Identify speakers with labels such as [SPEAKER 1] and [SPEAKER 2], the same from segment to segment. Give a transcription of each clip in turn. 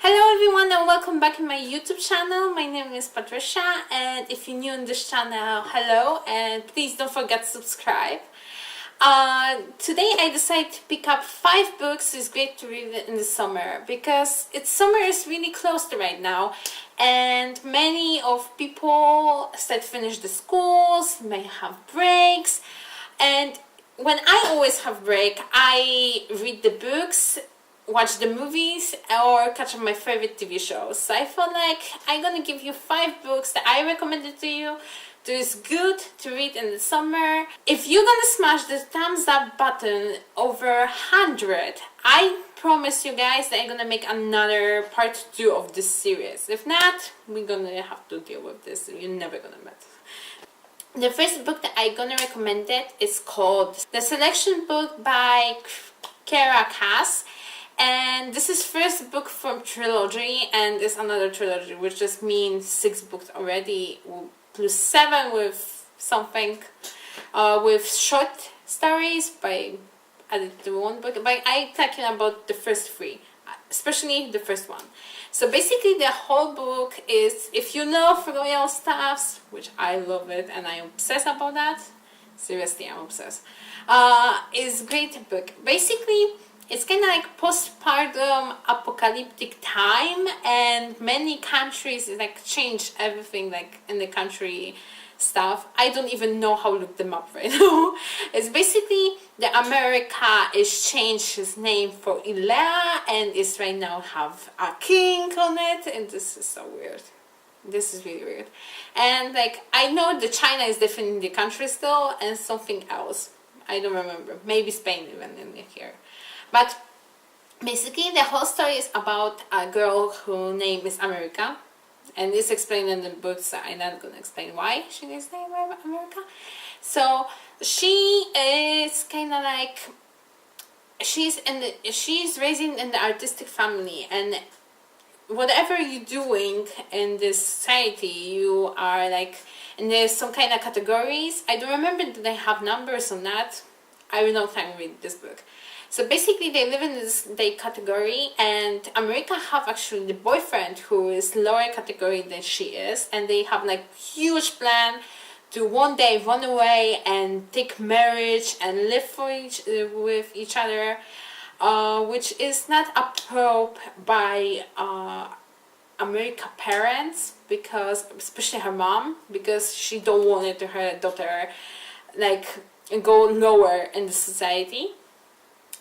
[SPEAKER 1] Hello everyone and welcome back in my YouTube channel. My name is Patricia, and if you're new in this channel, hello, and please don't forget to subscribe. Today I decided to pick up 5 books it's great to read in the summer, because summer is really close to right now, and many of people finish the schools, may have breaks, and when I always have break, I read the books, watch the movies, or catch up my favorite TV shows. So I felt like I'm gonna give you 5 books that I recommended to you that is good to read in the summer. If you're gonna smash the thumbs up button over 100, I promise you guys that I'm gonna make another part 2 of this series. If not, we're gonna have to deal with this. You're never gonna met. The first book that I'm gonna recommend is called The Selection Book by Kiera, and this is first book from trilogy, and it's another trilogy, which just means 6 books already, plus 7 with something, with short stories by added to one book. But I'm talking about the first 3, especially the first one. So basically the whole book is, if you love royal stuffs, which I love it and I'm obsessed about that, seriously I'm obsessed, is a great book. Basically it's kind of like postpartum apocalyptic time, and many countries like change everything, like in the country stuff. I don't even know how to look them up right now. It's basically the America is changed his name for Ilea, and is right now have a king on it, and this is so weird. This is really weird. And like I know the China is definitely the country still, and something else I don't remember, maybe Spain even in here. But basically the whole story is about a girl whose name is America, and it's explained in the books, so I'm not gonna explain why she is named America. So she is kind of like, she's raising in the artistic family, and whatever you're doing in this society, you are like, and there's some kind of categories. I don't remember that they have numbers on that. I will not time read this book. So basically they live in this day category, and America have actually the boyfriend who is lower category than she is, and they have like huge plan to one day run away and take marriage and live with each other, which is not approved by America parents, because especially her mom, because she don't want it to her daughter like go lower in the society.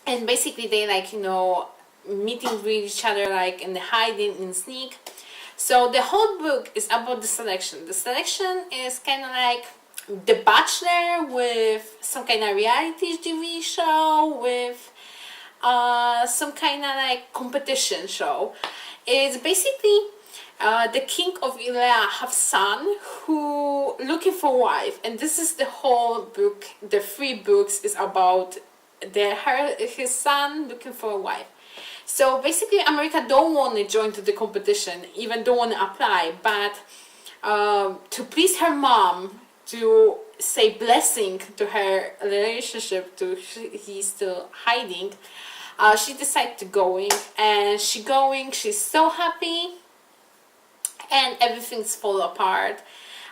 [SPEAKER 1] And basically they like, you know, meeting with each other like in the hiding and sneak. So the whole book is about the selection. The selection is kind of like The Bachelor with some kind of reality TV show, with some kind of like competition show. It's basically the king of Ilea have son who looking for wife, and this is the whole book. The 3 books is about his son looking for a wife. So basically America don't want to join to the competition, even don't want to apply, but to please her mom, to say blessing to her relationship to he's still hiding, she decided to going, and she's so happy, and everything's fall apart.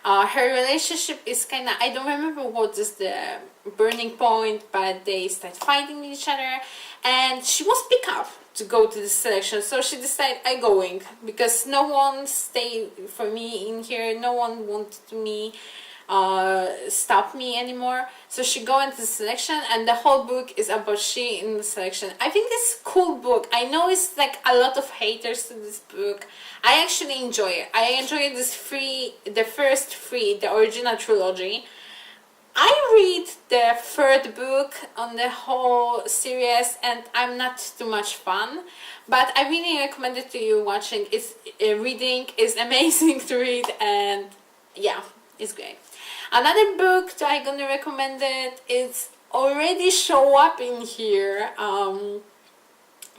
[SPEAKER 1] Her relationship is kind of, I don't remember what is the burning point, but they start fighting with each other, and she was picked up to go to the selection. So she decided I'm going, because no one stayed for me in here, no one wanted me stop me anymore. So she go into the selection, and the whole book is about she in the selection. I think it's a cool book. I know it's like a lot of haters to this book. I actually enjoy it. I enjoy the first 3, the original trilogy. I read the 3rd book on the whole series, and I'm not too much fun, but I really recommend it to you watching. It's reading is amazing to read, and yeah, it's great. Another book that I'm gonna recommend is already show up in here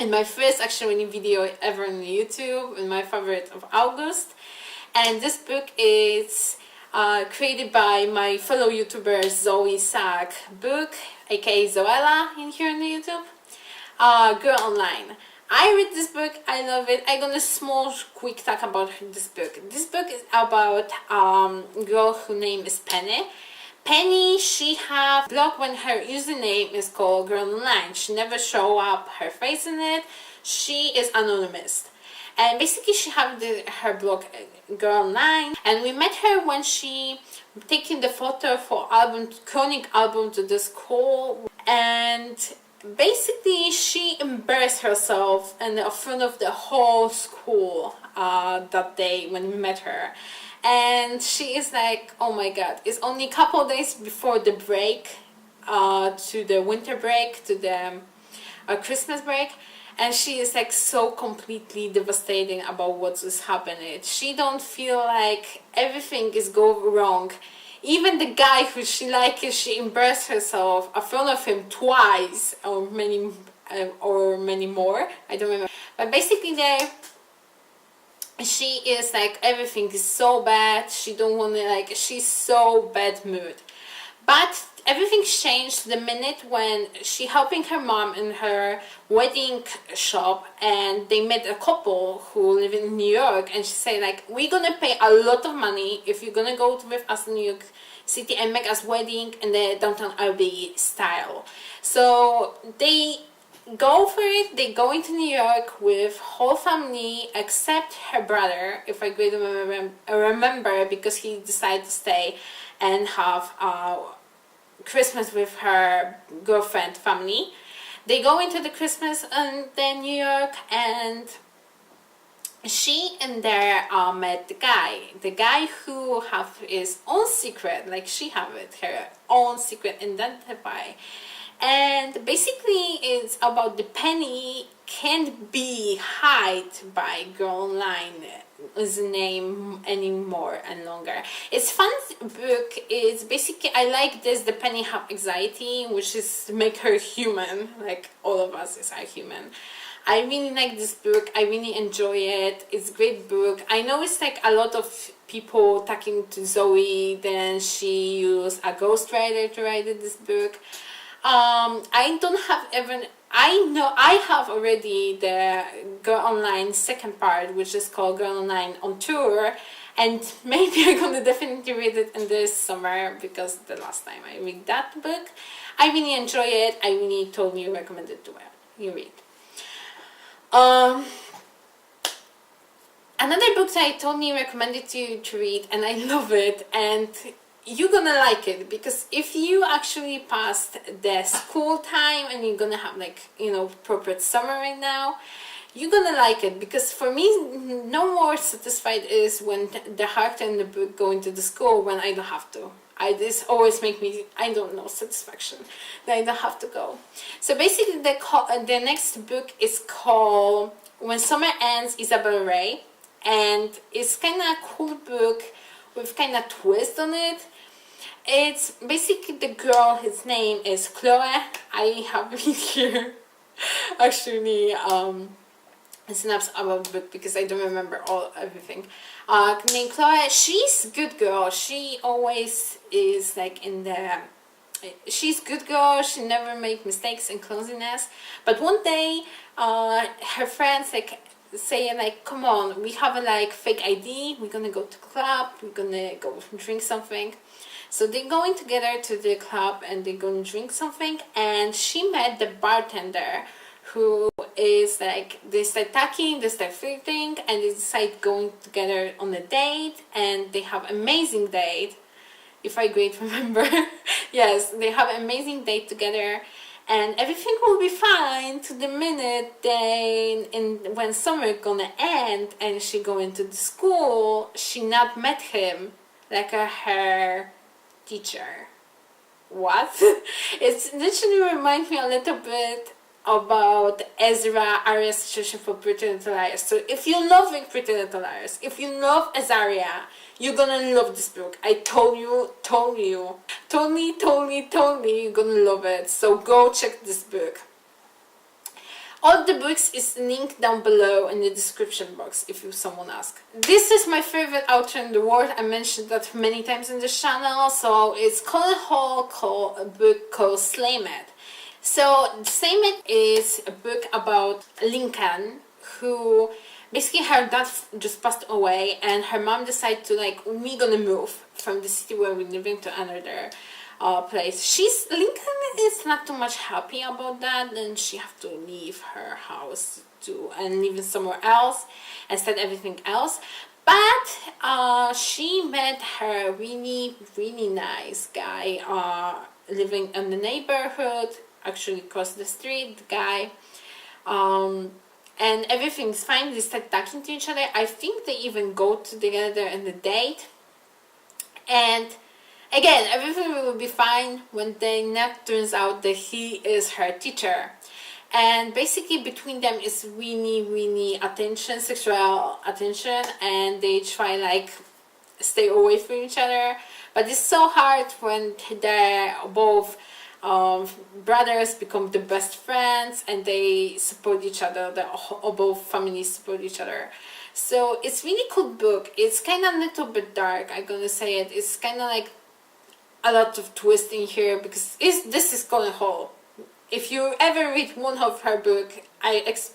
[SPEAKER 1] in my first actually video ever on YouTube, in my favorite of August, and this book is created by my fellow YouTuber Zoe Sugg book, aka Zoella in here on the YouTube, Girl Online. I read this book, I love it. I'm gonna small quick talk about this book. This book is about girl whose name is Penny. Penny, she have blog when her username is called Girl Online. She never show up her face in it. She is anonymous. And basically she have her blog Girl Online, and we met her when she taking the photo for album, chronic album to the school, and basically she embarrassed herself in front of the whole school that day when we met her. And she is like, oh my god, it's only a couple days before the break, to the winter break, to the Christmas break, and she is like so completely devastating about what is happening. She don't feel like everything is going wrong. Even the guy who she likes, she embarrassed herself in front of him twice, or many more. I don't remember. But basically, she is like, everything is so bad. She don't want to, like, she's so bad mood. But everything changed the minute when she helping her mom in her wedding shop, and they met a couple who live in New York, and she said like, we're gonna pay a lot of money if you're gonna go with us to New York City and make us wedding in the downtown RB style. So they go for it. They go into New York with whole family except her brother, if I remember, because he decided to stay and have Christmas with her girlfriend family. They go into the Christmas in then New York, and she and there met the guy who have his own secret, like she have it, her own secret identify. And basically it's about the Penny can't be hid by Girl Online is name anymore and longer. It's fun book. It's basically, I like this, the Penny have anxiety, which is make her human, like all of us is are human. I really like this book. I really enjoy it. It's a great book. I know it's like a lot of people talking to Zoe, then she used a ghostwriter to write this book. I don't have even, I know I have already the Girl Online second part, which is called Girl Online on Tour, and maybe I'm gonna definitely read it in this summer, because the last time I read that book, I really enjoy it. I really totally recommend it to you read. Another book that I totally recommended you to read, and I love it, and you're gonna like it, because if you actually passed the school time and you're gonna have like, you know, proper summer right now, you're gonna like it. Because for me, no more satisfied is when the character in the book go into the school when I don't have to. This always make me, I don't know, satisfaction that I don't have to go. So basically the next book is called When Summer Ends, Isabelle Ray, and it's kind of a cool book with kind of twist on it. It's basically the girl, his name is Chloe. I have it here actually snaps about the book because I don't remember everything. Named Chloe, she's a good girl. She always is like in the, she's good girl. She never make mistakes and clumsiness. But one day, her friends like saying like, come on, we have a like fake ID. We're gonna go to the club. We're gonna go drink something. So they're going together to the club and they're going to drink something. And she met the bartender, who is like, they start talking, they start flirting, and they decide going together on a date, and they have amazing date, if I great remember. Yes, they have an amazing date together, and everything will be fine to the minute when summer gonna end and she go into the school, she not met him like her teacher. What? It's literally remind me a little bit about Ezra, Aria's situation for Pretty Little Liars. So if you love Pretty Little Liars, if you love Azaria, you're gonna love this book. I told you, totally, you're gonna love it. So go check this book. All the books is linked down below in the description box if someone asks. This is my favorite author in the world. I mentioned that many times in this channel. So it's Colleen Hall, a book called Slaymed. So Same It is a book about Lincoln, who basically her dad just passed away, and her mom decided to like, we're gonna move from the city where we're living to another place. Lincoln is not too much happy about that, and she have to leave her house and live somewhere else and start everything else. But she met her really nice guy living in the neighborhood, actually across the street, the guy, and everything's fine. They start talking to each other. I think they even go together on the date, and again, everything will be fine when the net turns out that he is her teacher. And basically between them is really attention, sexual attention, and they try like stay away from each other. But it's so hard when they're both brothers become the best friends, and they support each other. Both families support each other. So it's really cool book. It's kind of a little bit dark, I'm gonna say it. It's kind of like a lot of twist in here, because this is Colleen Hall. If you ever read one of her book, it's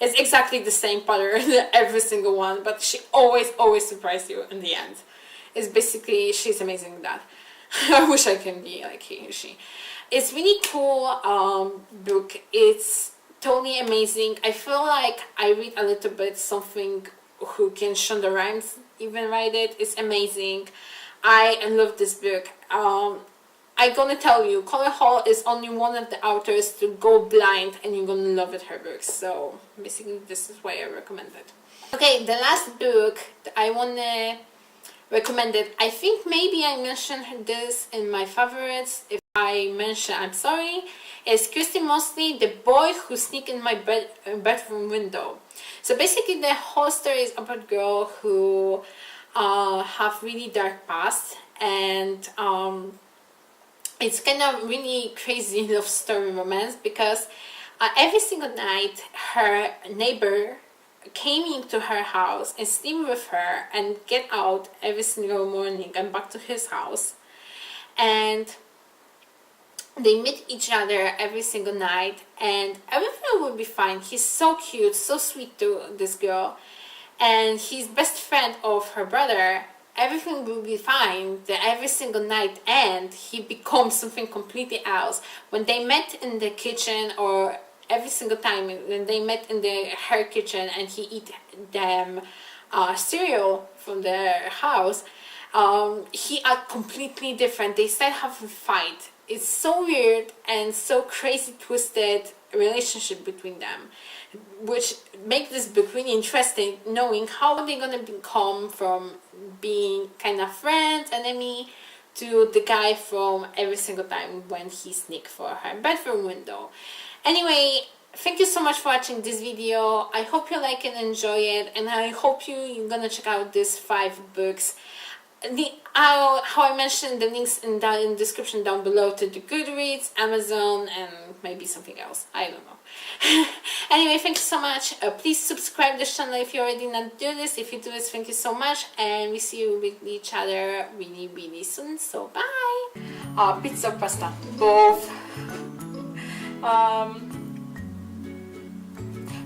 [SPEAKER 1] exactly the same pattern every single one, but she always surprises you in the end. It's basically, she's amazing at that. I wish I can be like she. It's really cool book. It's totally amazing. I feel like I read a little bit something who can Shonda Rhimes even write it. It's amazing. I love this book. I'm gonna tell you, Colleen Hall is only one of the authors to go blind, and you're gonna love it, her books. So basically this is why I recommend it. Okay, the last book that I wanna recommend it. I think maybe I mentioned this in my favorites. If I mention, I'm sorry. It's Kirsty Moseley, The Boy Who Sneaked in My Bedroom Window. So basically the whole story is about a girl who have really dark past, and it's kind of really crazy love story romance, because every single night her neighbor came into her house and sleep with her and get out every single morning and back to his house, and they meet each other every single night, and everything will be fine. He's so cute, so sweet to this girl, and he's best friend of her brother. Everything will be fine. That every single night and he becomes something completely else. When they met in the kitchen, or every single time when they met in her kitchen and he eat them cereal from their house, he act completely different. They start having a fight. It's so weird and so crazy twisted relationship between them, which makes this book really interesting, knowing how they're gonna become from being kind of friends, enemy, to the guy from every single time when he sneak for her bedroom window. Anyway, thank you so much for watching this video. I hope you like it and enjoy it, and I hope you're gonna check out these 5 books. How I mentioned, the links in the description down below to the Goodreads, Amazon, and maybe something else. I don't know. Anyway, thank you so much. Please subscribe to this channel if you already not do this. If you do this, thank you so much, and we see you with each other really soon. So bye. Pizza or pasta? Both.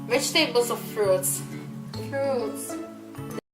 [SPEAKER 1] Vegetables or fruits? Fruits.